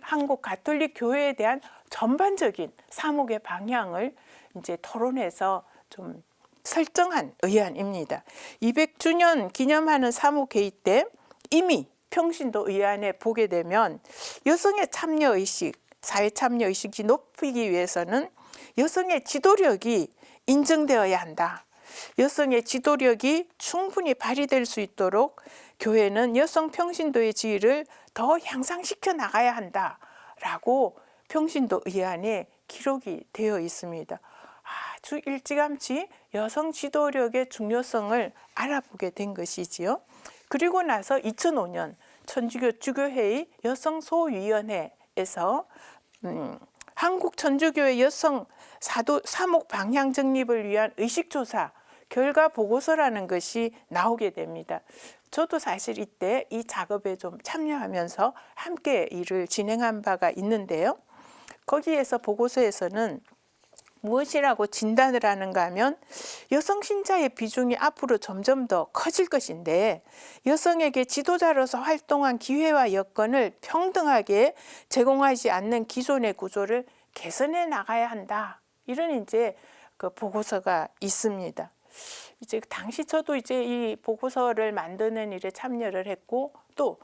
한국 가톨릭 교회에 대한 전반적인 사목의 방향을 이제 토론해서 좀 설정한 의안입니다. 200주년 기념하는 사목회의 때 이미 평신도 의안에 보게 되면 여성의 참여의식, 사회 참여의식이 높이기 위해서는 여성의 지도력이 인정되어야 한다. 여성의 지도력이 충분히 발휘될 수 있도록 교회는 여성 평신도의 지위를 더 향상시켜 나가야 한다라고 평신도 의안에 기록이 되어 있습니다. 아주 일찌감치 여성 지도력의 중요성을 알아보게 된 것이지요. 그리고 나서 2005년 천주교 주교회의 여성소위원회에서 한국 천주교의 여성 사목 방향 정립을 위한 의식조사 결과 보고서라는 것이 나오게 됩니다. 저도 사실 이때 이 작업에 좀 참여하면서 함께 일을 진행한 바가 있는데요. 거기에서 보고서에서는 무엇이라고 진단을 하는가 하면 여성 신자의 비중이 앞으로 점점 더 커질 것인데 여성에게 지도자로서 활동한 기회와 여건을 평등하게 제공하지 않는 기존의 구조를 개선해 나가야 한다. 이런 이제 그 보고서가 있습니다. 이제 당시 저도 이제 이 보고서를 만드는 일에 참여를 했고 또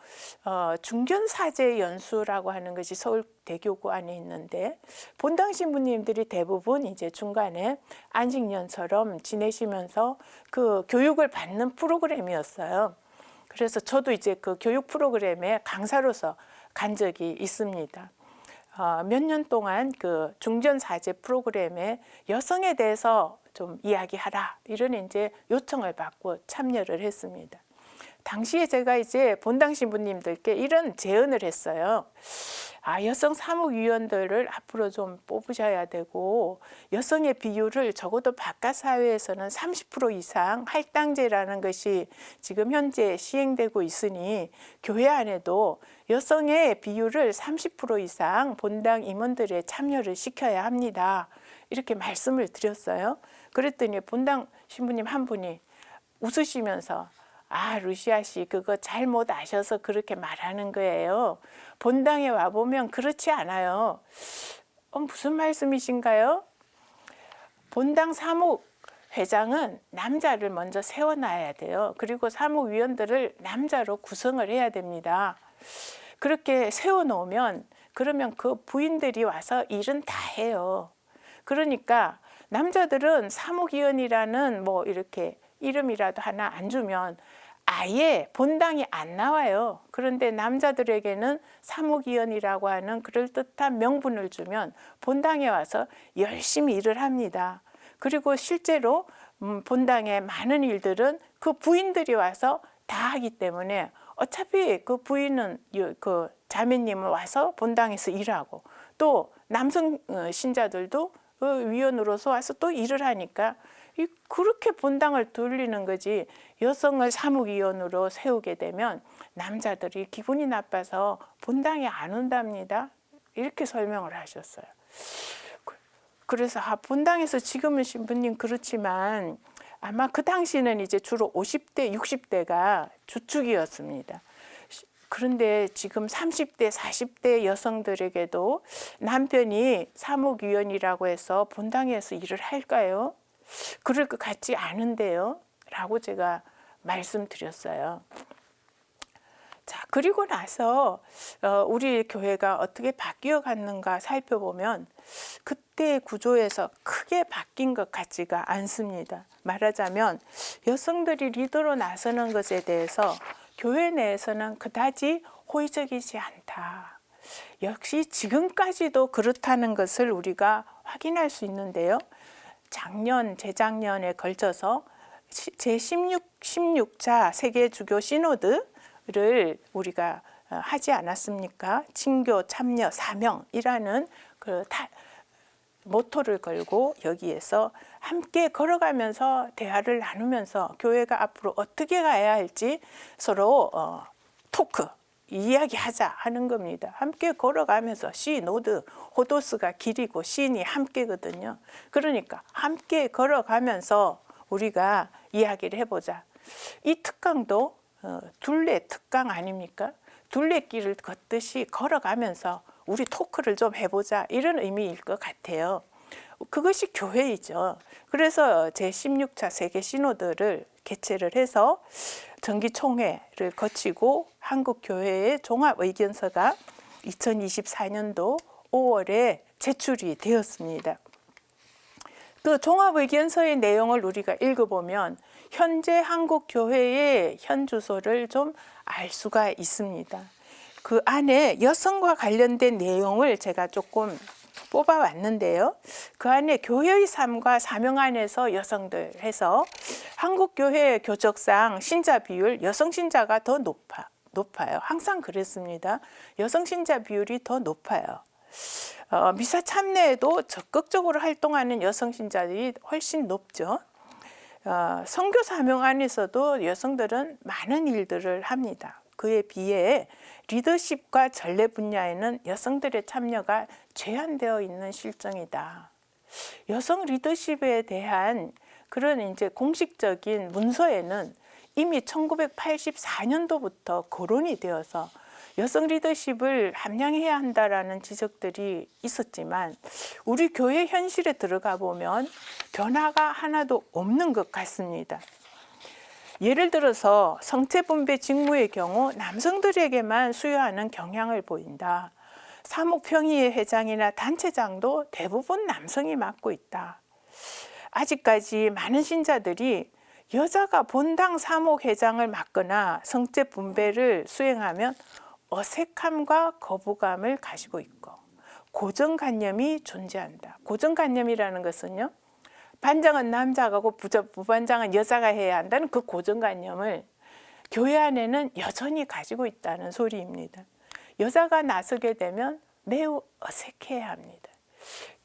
중견사제 연수라고 하는 것이 서울대교구 안에 있는데 본당 신부님들이 대부분 이제 중간에 안식년처럼 지내시면서 그 교육을 받는 프로그램이었어요. 그래서 저도 이제 그 교육 프로그램에 강사로서 간 적이 있습니다. 몇 년 동안 그 중견사제 프로그램에 여성에 대해서 좀 이야기하라 이런 이제 요청을 받고 참여를 했습니다. 당시에 제가 이제 본당 신부님들께 이런 제언을 했어요. 여성 사무위원들을 앞으로 좀 뽑으셔야 되고 여성의 비율을 적어도 바깥 사회에서는 30% 이상 할당제라는 것이 지금 현재 시행되고 있으니 교회 안에도 여성의 비율을 30% 이상 본당 임원들의 참여를 시켜야 합니다. 이렇게 말씀을 드렸어요. 그랬더니 본당 신부님 한 분이 웃으시면서 루시아 씨 그거 잘못 아셔서 그렇게 말하는 거예요. 본당에 와보면 그렇지 않아요. 무슨 말씀이신가요? 본당 사무회장은 남자를 먼저 세워놔야 돼요. 그리고 사무위원들을 남자로 구성을 해야 됩니다. 그렇게 세워놓으면 그러면 그 부인들이 와서 일은 다 해요. 그러니까 남자들은 사무위원이라는 뭐 이렇게 이름이라도 하나 안 주면 아예 본당이 안 나와요. 그런데 남자들에게는 사무위원이라고 하는 그럴듯한 명분을 주면 본당에 와서 열심히 일을 합니다. 그리고 실제로 본당의 많은 일들은 그 부인들이 와서 다 하기 때문에 어차피 그 부인은 그 자매님은 와서 본당에서 일하고 또 남성 신자들도 위원으로서 와서 또 일을 하니까 그렇게 본당을 돌리는 거지 여성을 사무위원으로 세우게 되면 남자들이 기분이 나빠서 본당에 안 온답니다. 이렇게 설명을 하셨어요. 그래서 본당에서 지금은 신부님 그렇지만 아마 그 당시는 이제 주로 50대, 60대가 주축이었습니다. 그런데 지금 30대, 40대 여성들에게도 남편이 사무위원이라고 해서 본당에서 일을 할까요? 그럴 것 같지 않은데요. 라고 제가 말씀드렸어요. 자, 그리고 나서 우리 교회가 어떻게 바뀌어 갔는가 살펴보면 그때 구조에서 크게 바뀐 것 같지가 않습니다. 말하자면 여성들이 리더로 나서는 것에 대해서 교회 내에서는 그다지 호의적이지 않다. 역시 지금까지도 그렇다는 것을 우리가 확인할 수 있는데요. 재작년에 걸쳐서 제16차 세계주교 시노드를 우리가 하지 않았습니까? 친교, 참여, 사명이라는 그 모토를 걸고 여기에서 함께 걸어가면서 대화를 나누면서 교회가 앞으로 어떻게 가야 할지 서로 토크, 이야기하자 하는 겁니다. 함께 걸어가면서 시노드, 호도스가 길이고 신이 함께거든요. 그러니까 함께 걸어가면서 우리가 이야기를 해보자. 이 특강도 둘레 특강 아닙니까? 둘레길을 걷듯이 걸어가면서 우리 토크를 좀 해보자 이런 의미일 것 같아요. 그것이 교회이죠. 그래서 제16차 세계 시노드를 개최를 해서 정기총회를 거치고 한국교회의 종합의견서가 2024년도 5월에 제출이 되었습니다. 그 종합의견서의 내용을 우리가 읽어보면 현재 한국교회의 현주소를 좀 알 수가 있습니다. 그 안에 여성과 관련된 내용을 제가 조금 뽑아왔는데요. 그 안에 교회의 삶과 사명 안에서 여성들 해서 한국교회 교적상 신자 비율 여성 신자가 더 높아. 높아요. 항상 그랬습니다. 여성 신자 비율이 더 높아요. 미사 참여에도 적극적으로 활동하는 여성 신자들이 훨씬 높죠. 선교 사명 안에서도 여성들은 많은 일들을 합니다. 그에 비해 리더십과 전례 분야에는 여성들의 참여가 제한되어 있는 실정이다. 여성 리더십에 대한 그런 이제 공식적인 문서에는 이미 1984년도부터 거론이 되어서 여성 리더십을 함양해야 한다라는 지적들이 있었지만 우리 교회 현실에 들어가 보면 변화가 하나도 없는 것 같습니다. 예를 들어서 성체 분배 직무의 경우 남성들에게만 수여하는 경향을 보인다. 사목평의회 회장이나 단체장도 대부분 남성이 맡고 있다. 아직까지 많은 신자들이 여자가 본당 사목회장을 맡거나 성체 분배를 수행하면 어색함과 거부감을 가지고 있고 고정관념이 존재한다. 고정관념이라는 것은요, 반장은 남자가 고 부반장은 여자가 해야 한다는 그 고정관념을 교회 안에는 여전히 가지고 있다는 소리입니다. 여자가 나서게 되면 매우 어색해야 합니다.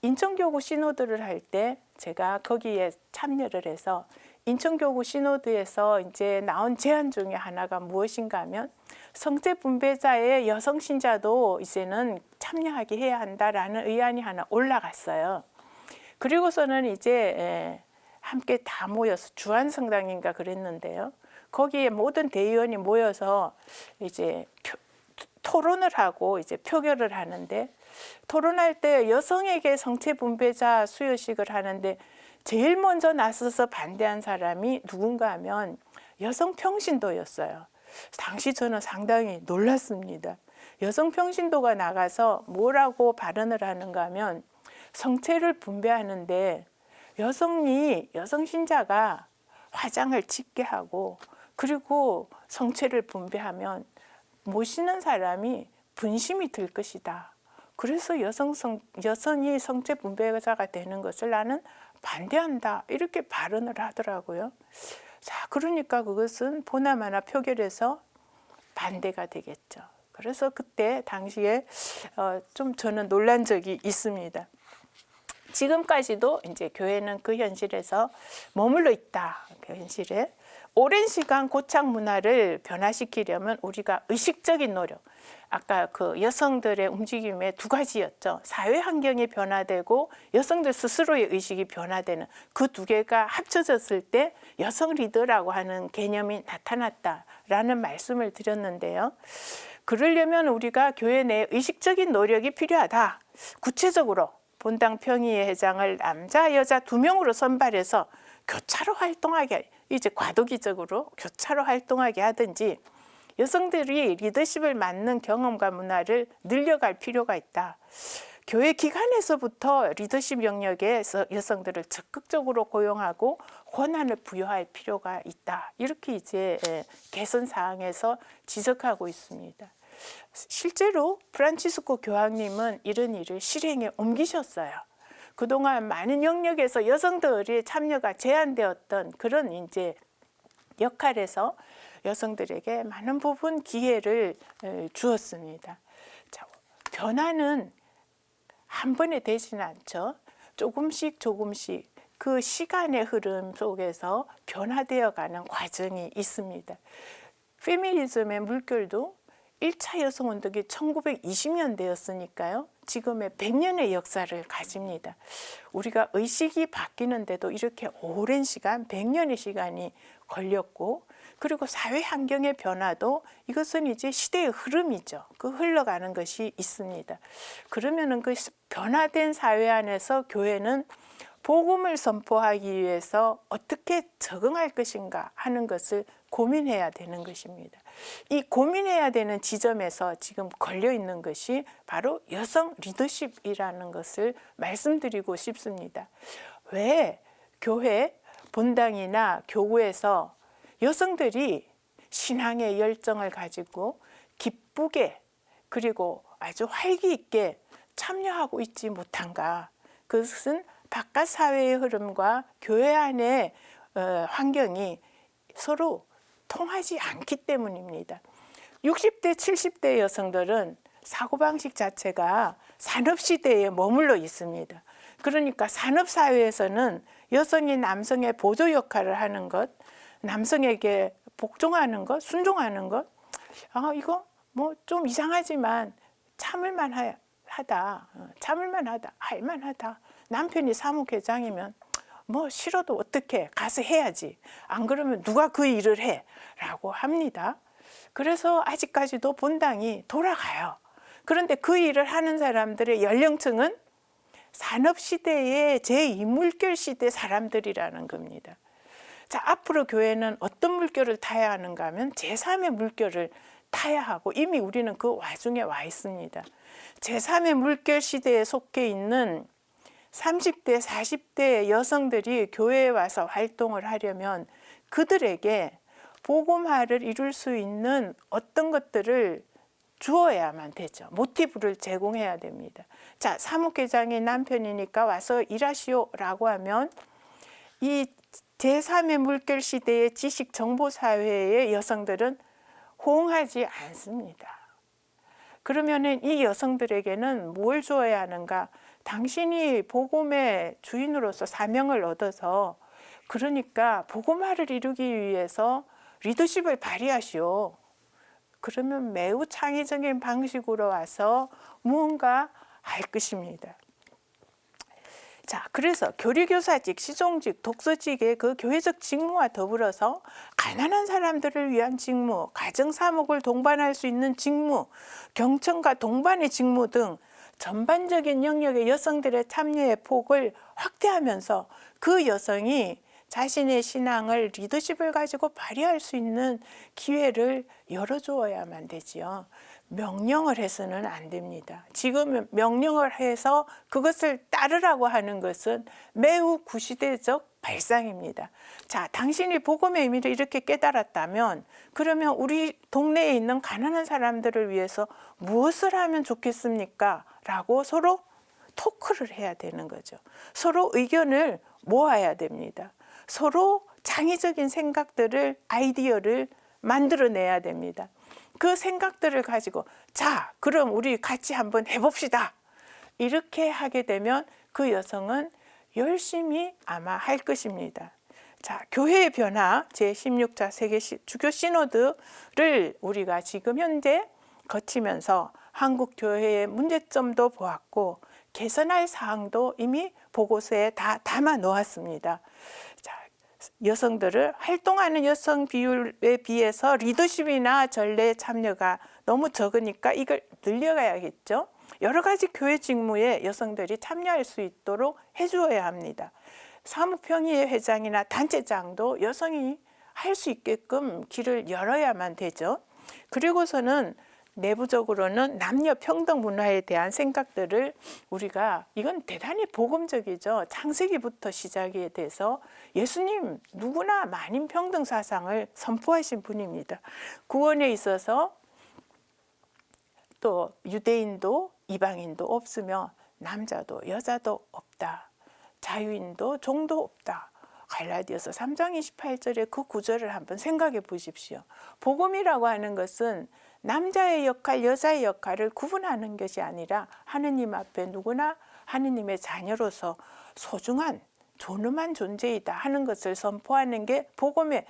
인천교구 시노드를 할 때 제가 거기에 참여를 해서 인천교구 시노드에서 이제 나온 제안 중에 하나가 무엇인가 하면 성체 분배자의 여성 신자도 이제는 참여하게 해야 한다라는 의안이 하나 올라갔어요. 그리고서는 이제 함께 다 모여서 주안성당인가 그랬는데요. 거기에 모든 대의원이 모여서 이제 토론을 하고 이제 표결을 하는데, 토론할 때 여성에게 성체 분배자 수여식을 하는데 제일 먼저 나서서 반대한 사람이 누군가 하면 여성 평신도였어요. 당시 저는 상당히 놀랐습니다. 여성 평신도가 나가서 뭐라고 발언을 하는가 하면 성체를 분배하는데 여성 신자가 화장을 짙게 하고 그리고 성체를 분배하면 모시는 사람이 분심이 들 것이다. 그래서 여성이 성체 분배자가 되는 것을 나는 반대한다. 이렇게 발언을 하더라고요. 자, 그러니까 그것은 보나마나 표결에서 반대가 되겠죠. 그래서 그때 당시에 좀 저는 놀란 적이 있습니다. 지금까지도 이제 교회는 그 현실에서 머물러 있다. 그 현실에 오랜 시간 고착 문화를 변화시키려면 우리가 의식적인 노력, 아까 그 여성들의 움직임의 두 가지였죠. 사회 환경이 변화되고 여성들 스스로의 의식이 변화되는 그 두 개가 합쳐졌을 때 여성 리더라고 하는 개념이 나타났다라는 말씀을 드렸는데요. 그러려면 우리가 교회 내 의식적인 노력이 필요하다. 구체적으로 본당 평의회 회장을 남자, 여자 2명으로 선발해서 교차로 활동하게, 이제 과도기적으로 교차로 활동하게 하든지 여성들이 리더십을 맡는 경험과 문화를 늘려갈 필요가 있다. 교회 기관에서부터 리더십 영역에 여성들을 적극적으로 고용하고 권한을 부여할 필요가 있다. 이렇게 이제 개선 사항에서 지적하고 있습니다. 실제로 프란치스코 교황님은 이런 일을 실행에 옮기셨어요. 그동안 많은 영역에서 여성들의 참여가 제한되었던 그런 이제 역할에서 여성들에게 많은 부분 기회를 주었습니다. 자, 변화는 한 번에 되지는 않죠. 조금씩 그 시간의 흐름 속에서 변화되어 가는 과정이 있습니다. 페미니즘의 물결도 1차 여성운동이 1920년대였으니까요. 지금의 100년의 역사를 가집니다. 우리가 의식이 바뀌는데도 이렇게 오랜 시간, 100년의 시간이 걸렸고, 그리고 사회 환경의 변화도 이것은 이제 시대의 흐름이죠. 그 흘러가는 것이 있습니다. 그러면은 그 변화된 사회 안에서 교회는 복음을 선포하기 위해서 어떻게 적응할 것인가 하는 것을 고민해야 되는 것입니다. 이 고민해야 되는 지점에서 지금 걸려 있는 것이 바로 여성 리더십이라는 것을 말씀드리고 싶습니다. 왜 교회, 본당이나 교구에서 여성들이 신앙의 열정을 가지고 기쁘게 그리고 아주 활기 있게 참여하고 있지 못한가? 그것은 바깥 사회의 흐름과 교회 안의 환경이 서로 통하지 않기 때문입니다. 60대, 70대 여성들은 사고방식 자체가 산업시대에 머물러 있습니다. 그러니까 산업사회에서는 여성이 남성의 보조 역할을 하는 것, 남성에게 복종하는 것, 순종하는 것, 이거 뭐 좀 이상하지만 참을만 하다, 할만하다. 남편이 사무회장이면 뭐 싫어도 어떻게 가서 해야지. 안 그러면 누가 그 일을 해? 라고 합니다. 그래서 아직까지도 본당이 돌아가요. 그런데 그 일을 하는 사람들의 연령층은 산업시대의 제2물결 시대 사람들이라는 겁니다. 자, 앞으로 교회는 어떤 물결을 타야 하는가 하면 제3의 물결을 타야 하고 이미 우리는 그 와중에 와 있습니다. 제3의 물결 시대에 속해 있는 30대, 40대 여성들이 교회에 와서 활동을 하려면 그들에게 복음화를 이룰 수 있는 어떤 것들을 주어야만 되죠. 모티브를 제공해야 됩니다. 자, 사무회장이 남편이니까 와서 일하시오라고 하면 이 제3의 물결 시대의 지식 정보 사회의 여성들은 호응하지 않습니다. 그러면은 이 여성들에게는 뭘 주어야 하는가? 당신이 복음의 주인으로서 사명을 얻어서 그러니까 복음화를 이루기 위해서 리더십을 발휘하시오. 그러면 매우 창의적인 방식으로 와서 무언가 할 것입니다. 자, 그래서 교리교사직, 시종직, 독서직의 그 교회적 직무와 더불어서 가난한 사람들을 위한 직무, 가정사목을 동반할 수 있는 직무, 경청과 동반의 직무 등 전반적인 영역의 여성들의 참여의 폭을 확대하면서 그 여성이 자신의 신앙을 리더십을 가지고 발휘할 수 있는 기회를 열어주어야만 되지요. 명령을 해서는 안 됩니다. 지금 명령을 해서 그것을 따르라고 하는 것은 매우 구시대적 발상입니다. 자, 당신이 복음의 의미를 이렇게 깨달았다면 그러면 우리 동네에 있는 가난한 사람들을 위해서 무엇을 하면 좋겠습니까? 라고 서로 토크를 해야 되는 거죠. 서로 의견을 모아야 됩니다. 서로 창의적인 생각들을, 아이디어를 만들어내야 됩니다. 그 생각들을 가지고 자, 그럼 우리 같이 한번 해봅시다. 이렇게 하게 되면 그 여성은 열심히 아마 할 것입니다. 자, 교회의 변화 제16차 세계 주교 시노드를 우리가 지금 현재 거치면서 한국 교회의 문제점도 보았고 개선할 사항도 이미 보고서에 다 담아 놓았습니다. 자, 여성들을 활동하는 여성 비율에 비해서 리더십이나 전례 참여가 너무 적으니까 이걸 늘려가야겠죠. 여러 가지 교회 직무에 여성들이 참여할 수 있도록 해주어야 합니다. 사무평의회 회장이나 단체장도 여성이 할 수 있게끔 길을 열어야만 되죠. 그리고서는 내부적으로는 남녀 평등 문화에 대한 생각들을 우리가 이건 대단히 복음적이죠. 창세기부터 시작이 돼서 예수님 누구나 만인 평등 사상을 선포하신 분입니다. 구원에 있어서 또 유대인도 이방인도 없으며 남자도 여자도 없다. 자유인도 종도 없다. 갈라디아서 3장 28절의 그 구절을 한번 생각해 보십시오. 복음이라고 하는 것은 남자의 역할, 여자의 역할을 구분하는 것이 아니라 하느님 앞에 누구나 하느님의 자녀로서 소중한 존엄한 존재이다 하는 것을 선포하는 게 복음의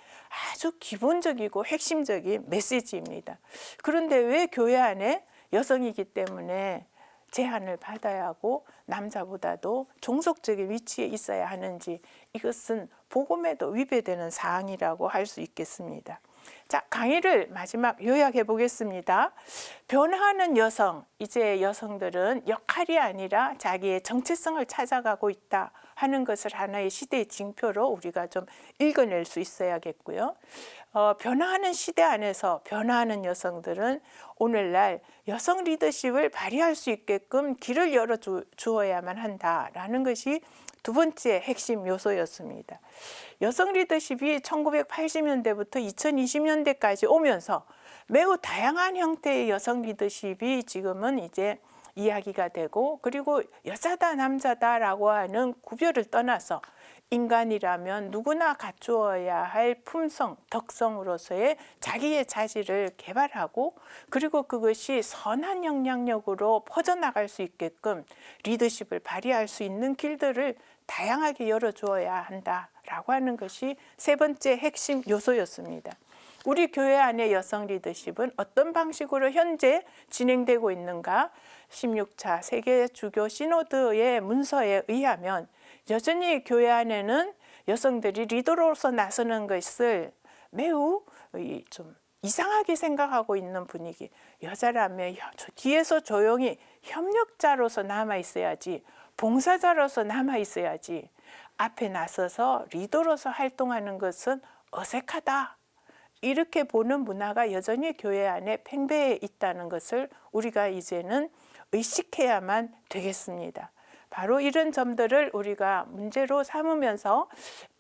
아주 기본적이고 핵심적인 메시지입니다. 그런데 왜 교회 안에 여성이기 때문에 제한을 받아야 하고 남자보다도 종속적인 위치에 있어야 하는지 이것은 복음에도 위배되는 사항이라고 할 수 있겠습니다. 자, 강의를 마지막 요약해 보겠습니다. 변화하는 여성, 이제 여성들은 역할이 아니라 자기의 정체성을 찾아가고 있다 하는 것을 하나의 시대의 징표로 우리가 좀 읽어낼 수 있어야겠고요. 변화하는 시대 안에서 변화하는 여성들은 오늘날 여성 리더십을 발휘할 수 있게끔 길을 열어주어야만 한다라는 것이 두 번째 핵심 요소였습니다. 여성 리더십이 1980년대부터 2020년대까지 오면서 매우 다양한 형태의 여성 리더십이 지금은 이제 이야기가 되고 그리고 여자다 남자다라고 하는 구별을 떠나서 인간이라면 누구나 갖추어야 할 품성, 덕성으로서의 자기의 자질을 개발하고 그리고 그것이 선한 영향력으로 퍼져나갈 수 있게끔 리더십을 발휘할 수 있는 길들을 다양하게 열어주어야 한다라고 하는 것이 세 번째 핵심 요소였습니다. 우리 교회 안의 여성 리더십은 어떤 방식으로 현재 진행되고 있는가? 16차 세계 주교 시노드의 문서에 의하면 여전히 교회 안에는 여성들이 리더로서 나서는 것을 매우 좀 이상하게 생각하고 있는 분위기. 여자라면 뒤에서 조용히 협력자로서 남아 있어야지, 봉사자로서 남아 있어야지, 앞에 나서서 리더로서 활동하는 것은 어색하다. 이렇게 보는 문화가 여전히 교회 안에 팽배해 있다는 것을 우리가 이제는 의식해야만 되겠습니다. 바로 이런 점들을 우리가 문제로 삼으면서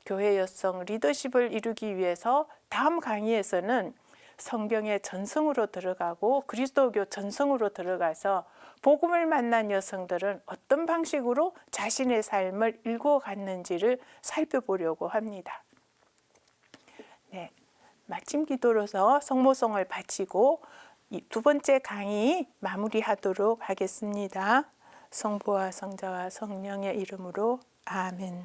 교회 여성 리더십을 이루기 위해서 다음 강의에서는 성경의 전성으로 들어가고 그리스도교 전성으로 들어가서 복음을 만난 여성들은 어떤 방식으로 자신의 삶을 일궈갔는지를 살펴보려고 합니다. 네, 마침 기도로서 성모송을 바치고 이 두 번째 강의 마무리하도록 하겠습니다. 성부와 성자와 성령의 이름으로 아멘.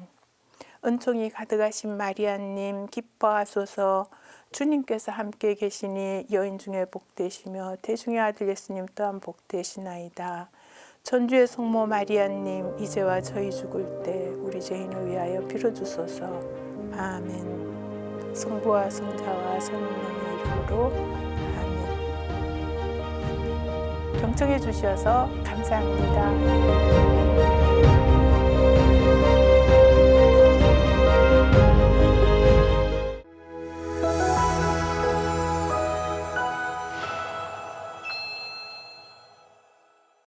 은총이 가득하신 마리아님 기뻐하소서. 주님께서 함께 계시니 여인 중에 복되시며 태중의 아들 예수님 또한 복되시나이다. 천주의 성모 마리아님 이제와 저희 죽을 때 우리 죄인을 위하여 빌어주소서. 아멘. 성부와 성자와 성령의 이름으로 아멘. 경청해 주셔서 감사합니다.